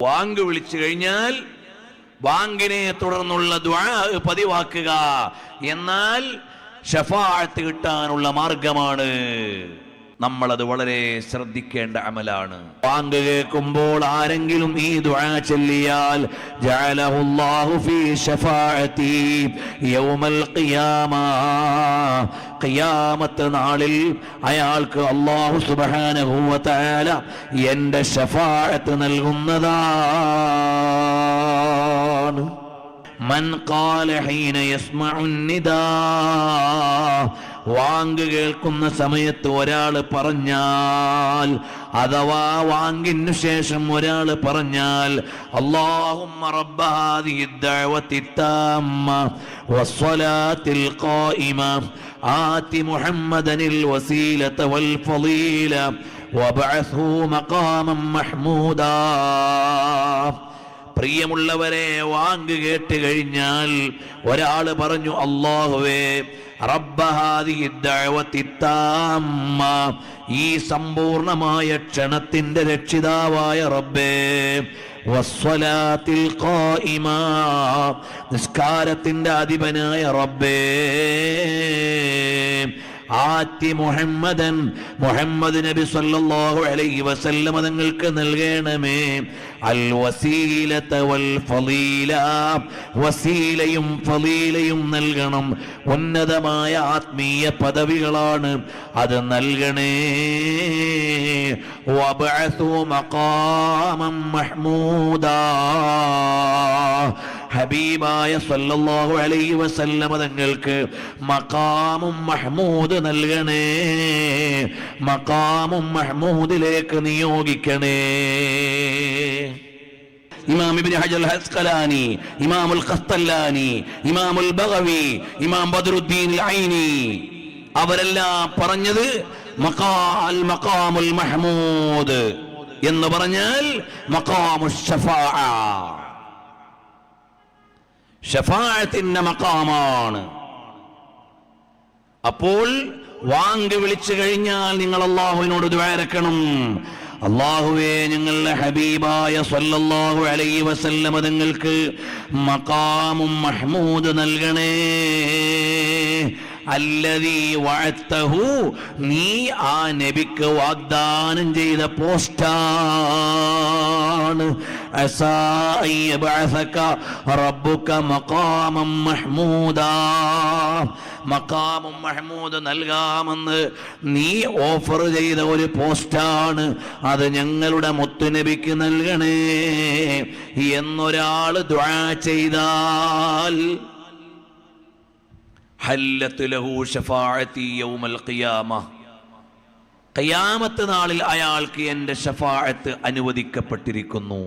വാങ്ക് വിളിച്ചു കഴിഞ്ഞാൽ വാങ്കിനെ തുടർന്നുള്ള ദുആ പതിവാക്കുക. എന്നാൽ ശഫാഅത്ത് കിട്ടാനുള്ള മാർഗമാണ്. നമ്മളത് വളരെ ശ്രദ്ധിക്കേണ്ട അമലാണ്. വാങ്ക് കേൾക്കുമ്പോൾ ആരെങ്കിലും ഈ ദുആ ചൊല്ലിയാൽ ജഅലഹുല്ലാഹു ഫീ ശഫാഅതി യൗമൽ ഖിയാമ, ഖിയാമത്ത് നാളിൽ അയാൾക്ക് അല്ലാഹു സുബ്ഹാനഹു വ തആല എൻ്റെ ശഫാഅത്ത് നൽകുന്നതാണ്. മൻ ഖാല ഹീന യസ്മഉ നിദാ, വാങ്ക് കേൾക്കുന്ന സമയത്ത് ഒരാൾ പറഞ്ഞാൽ, അഥവാ വാങ്കിനു ശേഷം ഒരാൾ പറഞ്ഞാൽ അല്ലാഹുമ്മ റബ്ബ ഹാദിഹി ദഅവതി താമ്മ വസ്സലാത്തിൽ ഖായിമ ആതി മുഹമ്മദനിൽ വസീലത വൽ ഫളീല വബഅത്ഹു മഖാമൻ മഹ്മൂദാ. പ്രിയമുള്ളവരെ, വാങ്ക് കേട്ട് കഴിഞ്ഞാൽ ഒരാൾ പറഞ്ഞു, അല്ലാഹുവേ റബ്ബ ഹാദിഹി ദഅവതി താമ്മ, ഈ സമ്പൂർണമായ ക്ഷണത്തിന്റെ രക്ഷിതാവായ റബ്ബേ, വസ്സലാത്തിൽ ഖായിമ, നിസ്കാരത്തിന്റെ അധിപനായ റബ്ബേ, ആതി മുഹമ്മദൻ, മുഹമ്മദ് നബി സല്ലല്ലാഹു അലൈഹി വസല്ലം തങ്ങൾക്ക് നൽകണമേ അൽ വസീലത വൽ ഫളീല, വസീലയും ഫളീലയും നൽകണം. ഉന്നതമായ ആത്മീയ പദവികളാണ്, അത് നൽകണേ. വബഅത്ഹു മഖാമൻ മഹ്മൂദാ, ഹബീബായ സല്ലല്ലാഹു അലൈഹി വസല്ലം തങ്ങൾക്ക് മഖാമും മഹ്മൂദ് നൽകണേ, മഖാമും മഹ്മൂദിലേക്ക് നിയോഗിക്കണേ. ഇമാം ഇബ്നു ഹജർ അൽ-അസ്ഖലാനി, ഇമാമുൽ ഖസ്തല്ലാനി, ഇമാമുൽ ബഗവി, ഇമാം ബദ്റുദ്ദീൻ അൽ-ഐനി അവരെല്ലാം പറഞ്ഞത് മഖാമുൽ മഹ്മൂദ് എന്ന് പറഞ്ഞാൽ മഖാമുശ് ശഫാഅ, ശഫാഅത്തിന്റെ മഖാമാണ്. അപ്പോൾ വാങ്ക് വിളിച്ചു കഴിഞ്ഞാൽ നിങ്ങൾ അല്ലാഹുവിനോട് ദുആ ഇറക്കണം. അല്ലാഹുവേ, ഞങ്ങളുടെ ഹബീബായ സല്ലല്ലാഹു അലൈഹി വസല്ലം തങ്ങൾക്ക് മഖാമും മഹ്മൂദ് നൽകണേ. അല്ലദീ വഅദ്തഹു, നീ ആ നബിക്ക് വാഗ്ദാനം ചെയ്ത പോസ്റ്റാണ്. അസാ അൻ യബ്അസക റബ്ബുക മഖാമൻ മഹ്മൂദാ, മഖാമും മഹ്മൂദ് നൽകാമെന്ന് നീ ഓഫർ ചെയ്ത ഒരു പോസ്റ്റാണ്, അത് ഞങ്ങളുടെ മുത്തുനബിക്ക് നൽകണേ എന്നൊരാൾ ദുആ ചെയ്താൽ ഹല്ലത്ത് ലഹു ശഫാഅതി യൗമൽ ഖിയാമ, ഖിയാമത്ത് നാളിൽ അയാൾക്ക് എൻ്റെ ശഫാഅത്ത് അനുവദിക്കപ്പെട്ടിരിക്കുന്നു.